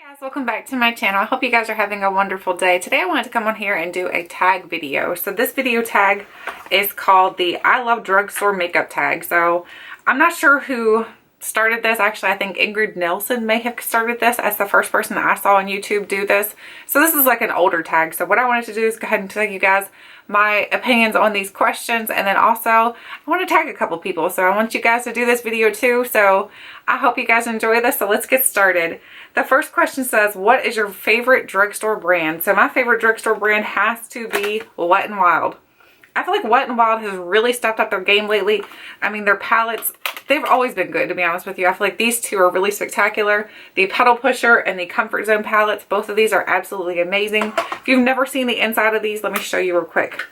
Guys, welcome back to my channel. I hope you guys are having a wonderful day. Today I wanted to come on here and do a tag video. So this video tag is called the I Love Drugstore Makeup tag. So I'm not sure who started this. Actually, I think Ingrid Nelson may have started this as the first person that I saw on YouTube do this. So this is like an older tag. So what I wanted to do is go ahead and tell you guys my opinions on these questions, and then also I want to tag a couple people. So I want you guys to do this video too. So I hope you guys enjoy this. So let's get started. The first question says, what is your favorite drugstore brand? So my favorite drugstore brand has to be Wet n Wild. I feel like Wet n Wild has really stepped up their game lately. I mean, their palettes, they've always been good, to be honest with you. I feel like these two are really spectacular. The Petal Pusher and the Comfort Zone palettes, both of these are absolutely amazing. If you've never seen the inside of these, let me show you real quick.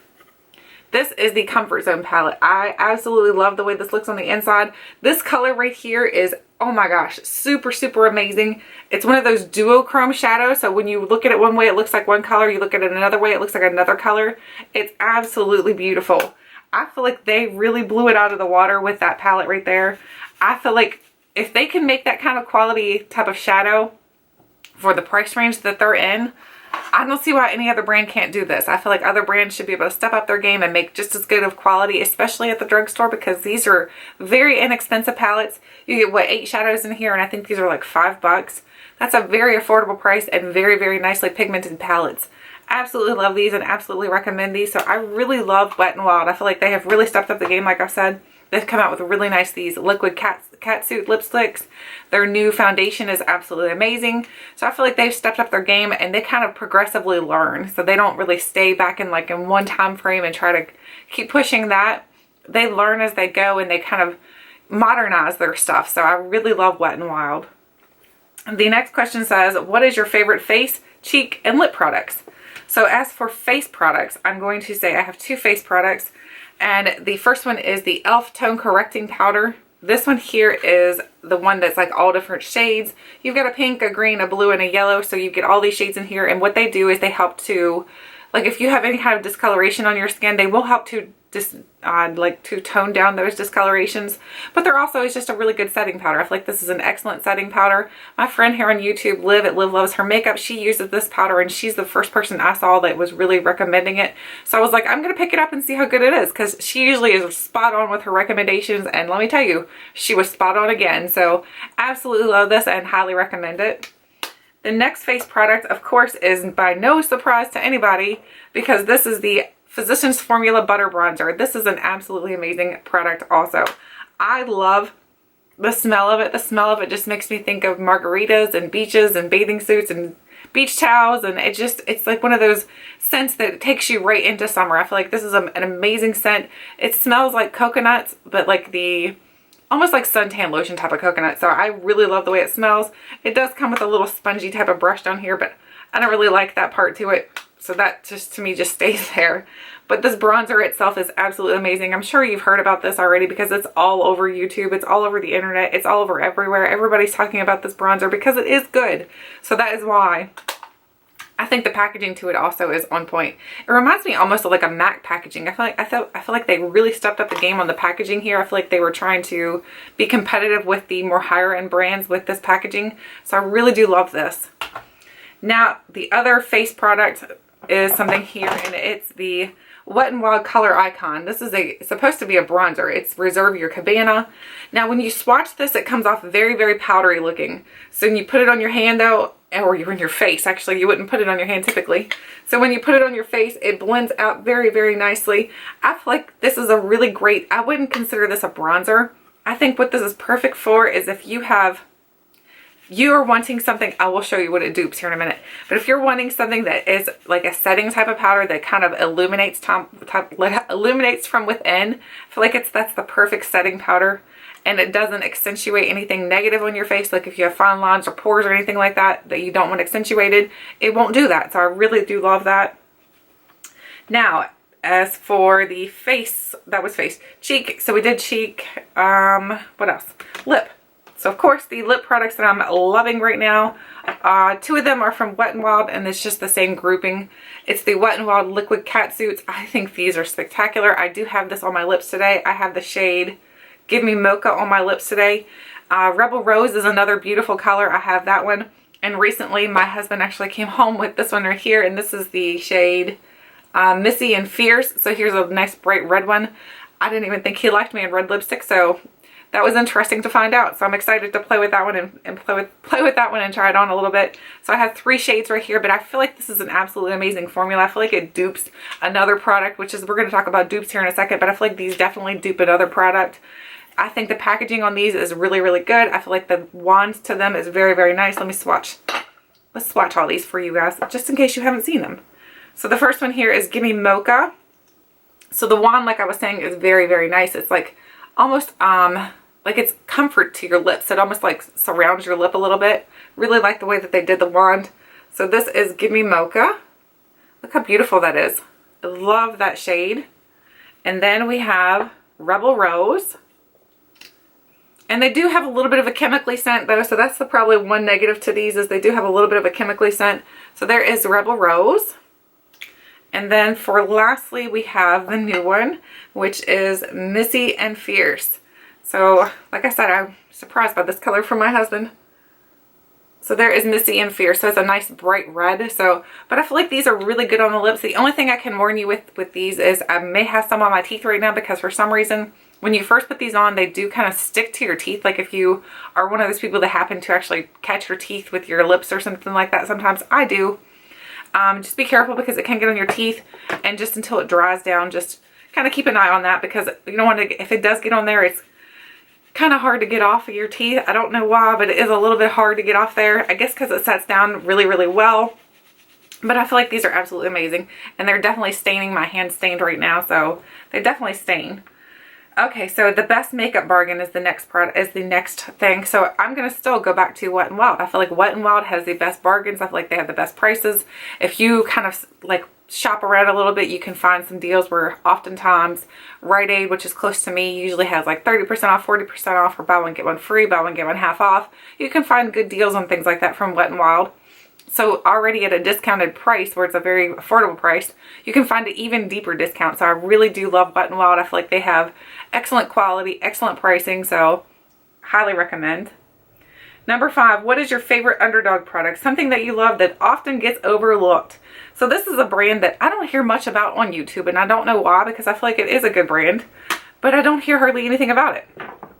This is the Comfort Zone palette. I absolutely love the way this looks on the inside. This color right here is, oh my gosh, super, super amazing. It's one of those duochrome shadows. So when you look at it one way, it looks like one color. You look at it another way, it looks like another color. It's absolutely beautiful. I feel like they really blew it out of the water with that palette right there. I feel like if they can make that kind of quality type of shadow for the price range that they're in, I don't see why any other brand can't do this. I feel like other brands should be able to step up their game and make just as good of quality, especially at the drugstore, because these are very inexpensive palettes. You get, what, 8 shadows in here, and I think these are like $5. That's a very affordable price and very, very nicely pigmented palettes. Absolutely love these and absolutely recommend these. So I really love Wet n Wild. I feel like they have really stepped up the game, like I said. They've come out with really nice, these liquid catsuit lipsticks. Their new foundation is absolutely amazing. So I feel like they've stepped up their game and they kind of progressively learn. So they don't really stay back in like in one time frame and try to keep pushing that. They learn as they go and they kind of modernize their stuff. So I really love Wet n Wild. The next question says, what is your favorite face, cheek, and lip products? So as for face products, I'm going to say I have 2 face products. And the first one is the e.l.f. Tone Correcting Powder. This one here is the one that's like all different shades. You've got a pink, a green, a blue, and a yellow. So you get all these shades in here. And what they do is they help to, like if you have any kind of discoloration on your skin, they will help to to tone down those discolorations. But they're also, it's just a really good setting powder. I feel like this is an excellent setting powder. My friend here on YouTube, Liv at Livloveshermakeup, she uses this powder and she's the first person I saw that was really recommending it. So I was like, I'm going to pick it up and see how good it is, because she usually is spot on with her recommendations. And let me tell you, she was spot on again. So absolutely love this and highly recommend it. The next face product, of course, is by no surprise to anybody, because this is the Physicians Formula Butter Bronzer. This is an absolutely amazing product also. I love the smell of it. The smell of it just makes me think of margaritas and beaches and bathing suits and beach towels, and it's like one of those scents that takes you right into summer. I feel like this is an amazing scent. It smells like coconuts, but like almost like suntan lotion type of coconut. So I really love the way it smells. It does come with a little spongy type of brush down here, but I don't really like that part to it. So that just, to me, just stays there. But this bronzer itself is absolutely amazing. I'm sure you've heard about this already because it's all over YouTube. It's all over the internet. It's all over everywhere. Everybody's talking about this bronzer because it is good. So that is why. I think the packaging to it also is on point. It reminds me almost of like a MAC packaging. I feel like they really stepped up the game on the packaging here. I feel like they were trying to be competitive with the more higher end brands with this packaging. So I really do love this. Now, the other face product is something here, and it's the Wet n Wild Color Icon. This is supposed to be a bronzer. It's Reserve Your Cabana. Now, when you swatch this, it comes off very, very powdery looking. So when you put it on your hand though, or you're in your face, actually, you wouldn't put it on your hand typically. So when you put it on your face, it blends out very, very nicely. I feel like this is a really great, I wouldn't consider this a bronzer. I think what this is perfect for is if you are wanting something, I will show you what it dupes here in a minute. But if you're wanting something that is like a setting type of powder that kind of illuminates from within, I feel like that's the perfect setting powder. And it doesn't accentuate anything negative on your face. Like if you have fine lines or pores or anything like that you don't want accentuated, it won't do that. So I really do love that. Now, as for the face, that was face. Cheek, so we did cheek. What else? Lip. So of course the lip products that I'm loving right now, 2 of them are from Wet n Wild, and it's just the same grouping. It's the Wet n Wild Liquid Catsuits. I think these are spectacular. I do have this on my lips today. I have the shade Give Me Mocha on my lips today. Rebel Rose is another beautiful color. I have that one. And recently my husband actually came home with this one right here, and this is the shade Missy and Fierce. So here's a nice bright red one. I didn't even think he liked me in red lipstick, so that was interesting to find out. So I'm excited to play with that one and play with that one and try it on a little bit. So I have 3 shades right here, but I feel like this is an absolutely amazing formula. I feel like it dupes another product, which is, we're going to talk about dupes here in a second, but I feel like these definitely dupe another product. I think the packaging on these is really, really good. I feel like the wand to them is very, very nice. Let me swatch. Let's swatch all these for you guys, just in case you haven't seen them. So the first one here is Gimme Mocha. So the wand, like I was saying, is very, very nice. It's like almost like it's comfort to your lips. It almost like surrounds your lip a little bit. Really like the way that they did the wand. So this is Gimme Mocha. Look how beautiful that is. I love that shade. And then we have Rebel Rose. And they do have a little bit of a chemically scent though, so that's probably one negative to these, is they do have a little bit of a chemically scent. So there is Rebel Rose. And then for lastly, we have the new one, which is Missy and Fierce. So like I said, I'm surprised by this color from my husband. So there is Missy and Fierce. So it's a nice bright red. So, but I feel like these are really good on the lips. The only thing I can warn you with these is I may have some on my teeth right now, because for some reason, when you first put these on, they do kind of stick to your teeth. Like if you are one of those people that happen to actually catch your teeth with your lips or something like that, sometimes I do. Just be careful, because it can get on your teeth, and just until it dries down, just kind of keep an eye on that, because you don't want to, if it does get on there, it's kind of hard to get off of your teeth. I don't know why, but it is a little bit hard to get off there. I guess because it sets down really, really well. But I feel like these are absolutely amazing, and they're definitely staining. My hand's stained right now, so they definitely stain. Okay, so the best makeup bargain is the next product, is the next thing. So I'm gonna still go back to Wet n Wild. I feel like Wet n Wild has the best bargains. I feel like they have the best prices. If you kind of like shop around a little bit, you can find some deals where oftentimes Rite Aid, which is close to me, usually has like 30% off, 40% off, or buy one get one free, buy one get one half off. You can find good deals on things like that from Wet n Wild. So already at a discounted price, where it's a very affordable price, you can find an even deeper discount. So I really do love Wet n Wild. I feel like they have excellent quality, excellent pricing, so highly recommend. Number 5, what is your favorite underdog product? Something that you love that often gets overlooked. So this is a brand that I don't hear much about on YouTube, and I don't know why, because I feel like it is a good brand, but I don't hear hardly anything about it.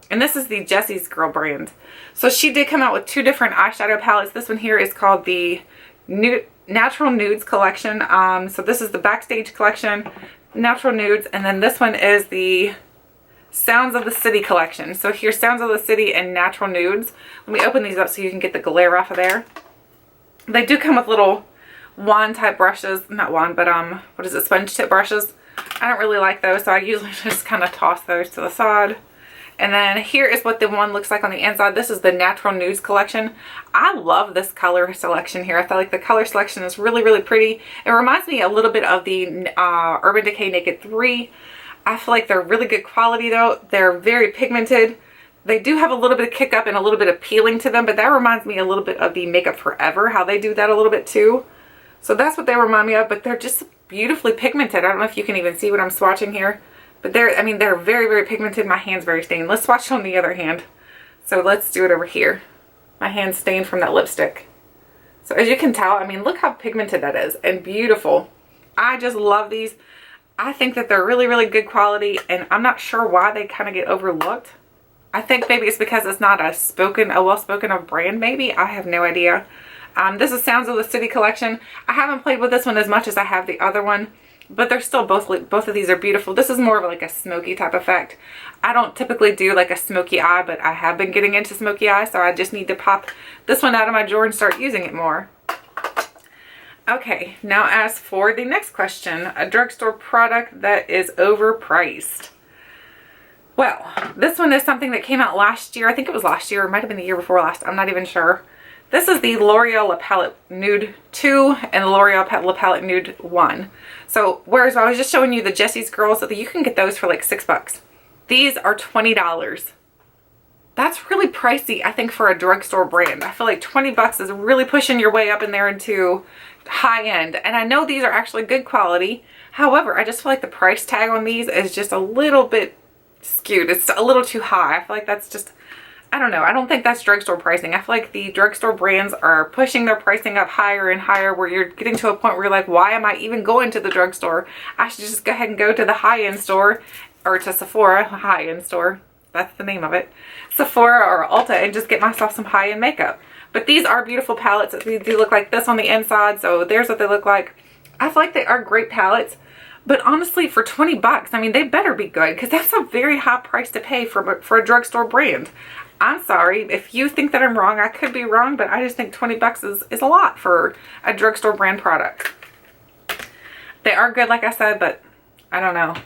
And this is the Jessie's Girl brand. So she did come out with 2 different eyeshadow palettes. This one here is called the Natural Nudes collection. So this is the Backstage collection, Natural Nudes, and then this one is the Sounds of the City collection. So here's Sounds of the City and Natural Nudes. Let me open these up so you can get the glare off of there. They do come with little wand type brushes, not wand, but what is it, sponge tip brushes. I don't really like those, so I usually just kind of toss those to the side. And then here is what the one looks like on the inside. This is the Natural Nudes collection. I love this color selection here. I feel like the color selection is really, really pretty. It reminds me a little bit of the Urban Decay Naked 3. I feel like they're really good quality though. They're very pigmented. They do have a little bit of kick up and a little bit of peeling to them, but that reminds me a little bit of the Makeup Forever, how they do that a little bit too. So that's what they remind me of, but they're just beautifully pigmented. I don't know if you can even see what I'm swatching here. But they're very, very pigmented. My hand's very stained. Let's swatch on the other hand. So let's do it over here. My hand's stained from that lipstick. So as you can tell, I mean, look how pigmented that is, and beautiful. I just love these. I think that they're really, really good quality, and I'm not sure why they kind of get overlooked. I think maybe it's because it's not a well-spoken of brand, maybe. I have no idea. This is Sounds of the City collection. I haven't played with this one as much as I have the other one, but they're still both of these are beautiful. This is more of like a smoky type effect. I don't typically do like a smoky eye, but I have been getting into smoky eye, so I just need to pop this one out of my drawer and start using it more. Okay, now as for the next question, a drugstore product that is overpriced. Well, this one is something that came out last year. I think it was last year, or it might have been the year before last. I'm not even sure. This is the L'Oreal La Palette Nude 2 and the L'Oreal La Palette Nude 1. So, whereas I was just showing you the Jessie's Girls, so that you can get those for like $6. These are $20. That's really pricey, I think, for a drugstore brand. I feel like $20 is really pushing your way up in there into high end. And I know these are actually good quality. However, I just feel like the price tag on these is just a little bit skewed. It's a little too high. I feel like that's just I don't know. I don't think that's drugstore pricing. I feel like the drugstore brands are pushing their pricing up higher and higher, where you're getting to a point where you're like, why am I even going to the drugstore? I should just go ahead and go to the high-end store, or to Sephora, high-end store. That's the name of it. Sephora or Ulta, and just get myself some high-end makeup. But these are beautiful palettes. They do look like this on the inside, so there's what they look like. I feel like they are great palettes. But honestly, for 20 bucks, I mean, they better be good, because that's a very high price to pay for a drugstore brand. I'm sorry. If you think that I'm wrong, I could be wrong, but I just think 20 bucks is a lot for a drugstore brand product. They are good, like I said, but I don't know.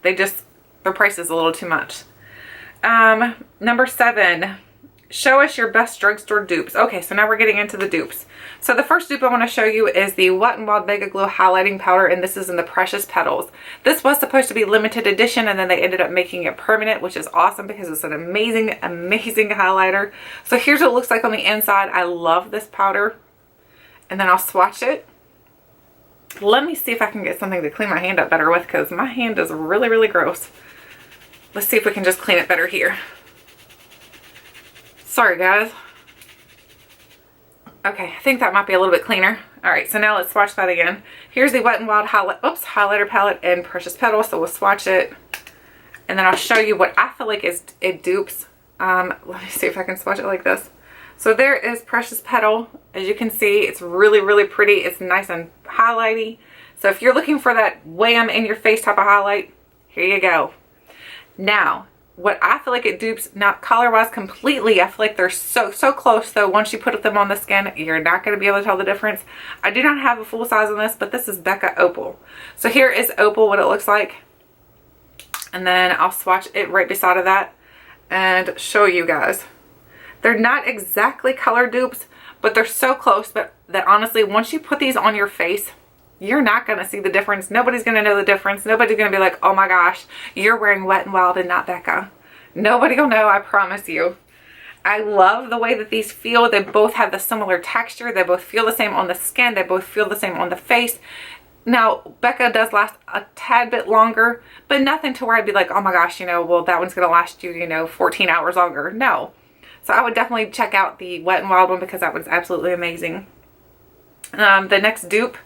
Their price is a little too much. Number 7, show us your best drugstore dupes. Okay, so now we're getting into the dupes. So the first dupe I want to show you is the Wet n Wild Mega Glow Highlighting Powder, and this is in the Precious Petals. This was supposed to be limited edition, and then they ended up making it permanent, which is awesome because it's an amazing, amazing highlighter. So here's what it looks like on the inside. I love this powder. And then I'll swatch it. Let me see if I can get something to clean my hand up better with, because my hand is really, really gross. Let's see if we can just clean it better here. Sorry, guys. Okay, I think that might be a little bit cleaner. All right, so now let's swatch that again. Here's the Wet n Wild highlighter palette in Precious Petals. So we'll swatch it, and then I'll show you what I feel like it dupes. Let me see if I can swatch it like this. So there is Precious Petal. As you can see, it's really, really pretty. It's nice and highlighty. So if you're looking for that wham in your face type of highlight, here you go. Now, what I feel like it dupes, not color-wise completely, I feel like they're so close, though. Once you put them on the skin, you're not going to be able to tell the difference. I do not have a full size on this, but this is Becca Opal. So here is Opal, what it looks like. And then I'll swatch it right beside of that and show you guys. They're not exactly color dupes, but they're so close that honestly, once you put these on your face, you're not going to see the difference. Nobody's going to know the difference. Nobody's going to be like, oh my gosh, you're wearing Wet n Wild and not Becca. Nobody will know, I promise you. I love the way that these feel. They both have the similar texture. They both feel the same on the skin. They both feel the same on the face. Now, Becca does last a tad bit longer, but nothing to where I'd be like, oh my gosh, well, that one's going to last you, 14 hours longer. No. So I would definitely check out the Wet n Wild one, because that was absolutely amazing. The next dupe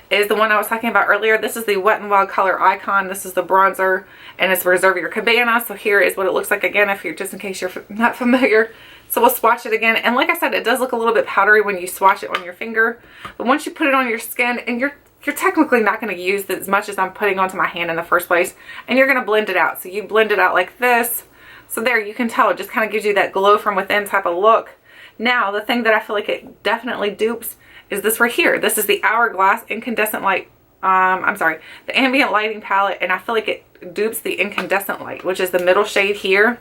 is the one I was talking about earlier. This is the Wet n Wild Color Icon. This is the bronzer, and it's Reserve Your Cabana. So here is what it looks like again, if you're just in case you're not familiar. So we'll swatch it again. And like I said, it does look a little bit powdery when you swatch it on your finger. But once you put it on your skin, and you're technically not going to use as much as I'm putting onto my hand in the first place, and you're going to blend it out. So you blend it out like this. So there, you can tell it just kind of gives you that glow from within type of look. Now, the thing that I feel like it definitely dupes is this right here. This is the Hourglass Incandescent Light, the Ambient Lighting Palette, and I feel like it dupes the Incandescent Light, which is the middle shade here.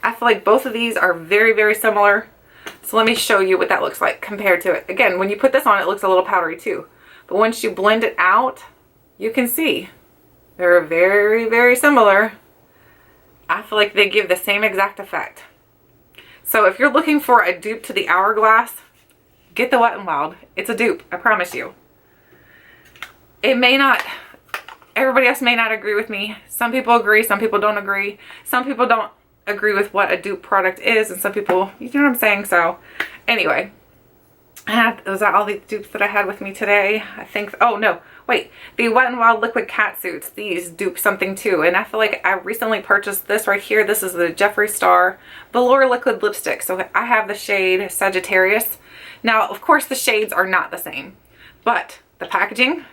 I feel like both of these are very, very similar. So let me show you what that looks like compared to it. Again, when you put this on, it looks a little powdery too. But once you blend it out, you can see they're very, very similar. I feel like they give the same exact effect. So if you're looking for a dupe to the Hourglass, get the Wet n Wild. It's a dupe, I promise you. It may not, everybody else may not agree with me. Some people agree, some people don't agree. Some people don't agree with what a dupe product is, and some people, you know what I'm saying? So anyway, those are all the dupes that I had with me today. I think, oh no, wait, the Wet n Wild Liquid Cat Suits, these dupe something too. And I feel like I recently purchased this right here. This is the Jeffree Star Velour Liquid Lipstick. So I have the shade Sagittarius. Now, of course, the shades are not the same, but the packaging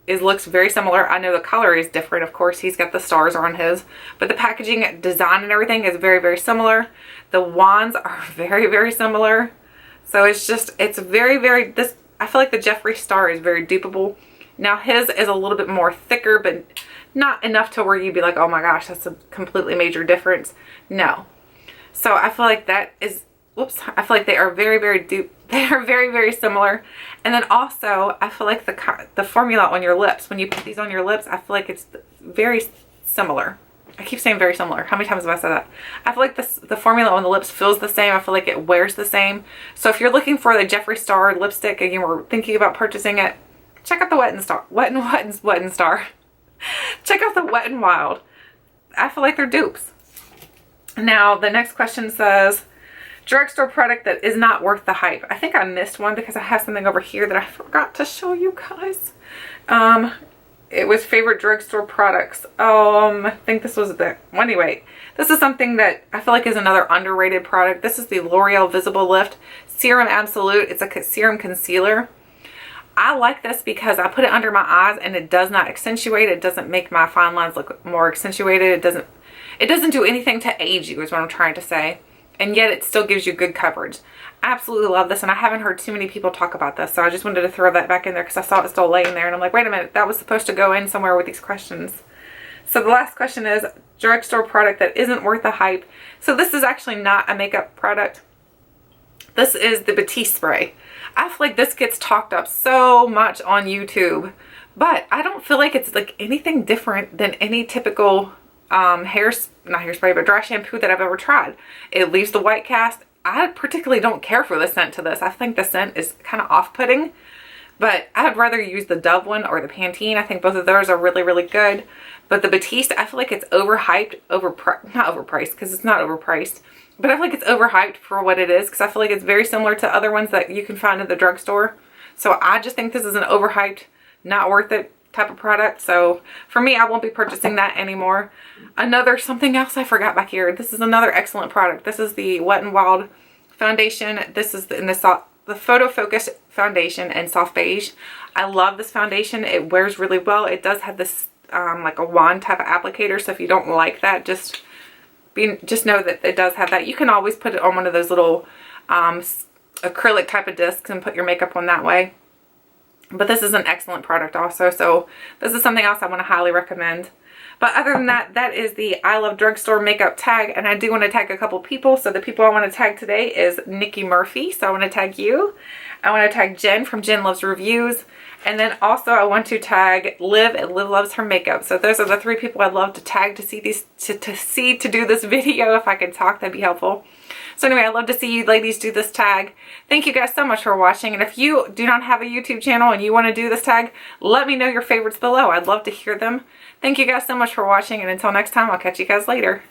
looks very similar. I know the color is different. Of course, he's got the stars on his, but the packaging design and everything is very, very similar. The wands are very, very similar. So it's very, very, I feel like the Jeffree Star is very dupeable. Now his is a little bit more thicker, but not enough to where you'd be like, oh my gosh, that's a completely major difference. No. So I feel like that is, whoops, I feel like they are very, very they are very, very similar. And then also, I feel like the formula on your lips, when you put these on your lips, I feel like it's very similar. I keep saying very similar. How many times have I said that? I feel like the formula on the lips feels the same. I feel like it wears the same. So if you're looking for the Jeffree Star lipstick and you were thinking about purchasing it, check out the Wet n Star. Check out the Wet n Wild. I feel like they're dupes. Now, the next question says, drugstore product that is not worth the hype. I think I missed one because I have something over here that I forgot to show you guys. It was favorite drugstore products. I think this was the, well, anyway, this is something that I feel like is another underrated product. This is the L'Oreal Visible Lift Serum Absolute. It's a serum concealer. I like this because I put it under my eyes and it does not accentuate. It doesn't make my fine lines look more accentuated. It doesn't do anything to age you is what I'm trying to say. And yet it still gives you good coverage. I absolutely love this, and I haven't heard too many people talk about this, so I just wanted to throw that back in there because I saw it still laying there and I'm like, wait a minute, that was supposed to go in somewhere with these questions. So the last question is drugstore product that isn't worth the hype. So this is actually not a makeup product. This is the Ebates spray. I feel like this gets talked up so much on YouTube, but I don't feel like it's like anything different than any typical not hairspray, but dry shampoo that I've ever tried. It leaves the white cast. I particularly don't care for the scent to this. I think the scent is kind of off-putting, but I would rather use the Dove one or the Pantene. I think both of those are really, really good. But the Ebates, I feel like it's overhyped, not overpriced because it's not overpriced, but I feel like it's overhyped for what it is because I feel like it's very similar to other ones that you can find in the drugstore. So I just think this is an overhyped, not worth it type of product. So for me, I won't be purchasing that anymore. Something else I forgot back here. This is another excellent product. This is the Wet n Wild foundation. This is the Photo Focus foundation in soft beige. I love this foundation. It wears really well. It does have this like a wand type of applicator. So if you don't like that, just know that it does have that. You can always put it on one of those little acrylic type of discs and put your makeup on that way. But this is an excellent product also. So this is something else I want to highly recommend. But other than that, that is the I Love Drugstore makeup tag. And I do want to tag a couple people. So the people I want to tag today is Nikki Murphy. So I want to tag you. I want to tag Jen from JenluvsReviews. And then also I want to tag Liv at Livloveshermakeup. So those are the 3 people I'd love to tag to see these, to do this video. If I could talk, that'd be helpful. So anyway, I'd love to see you ladies do this tag. Thank you guys so much for watching. And if you do not have a YouTube channel and you want to do this tag, let me know your favorites below. I'd love to hear them. Thank you guys so much for watching. And until next time, I'll catch you guys later.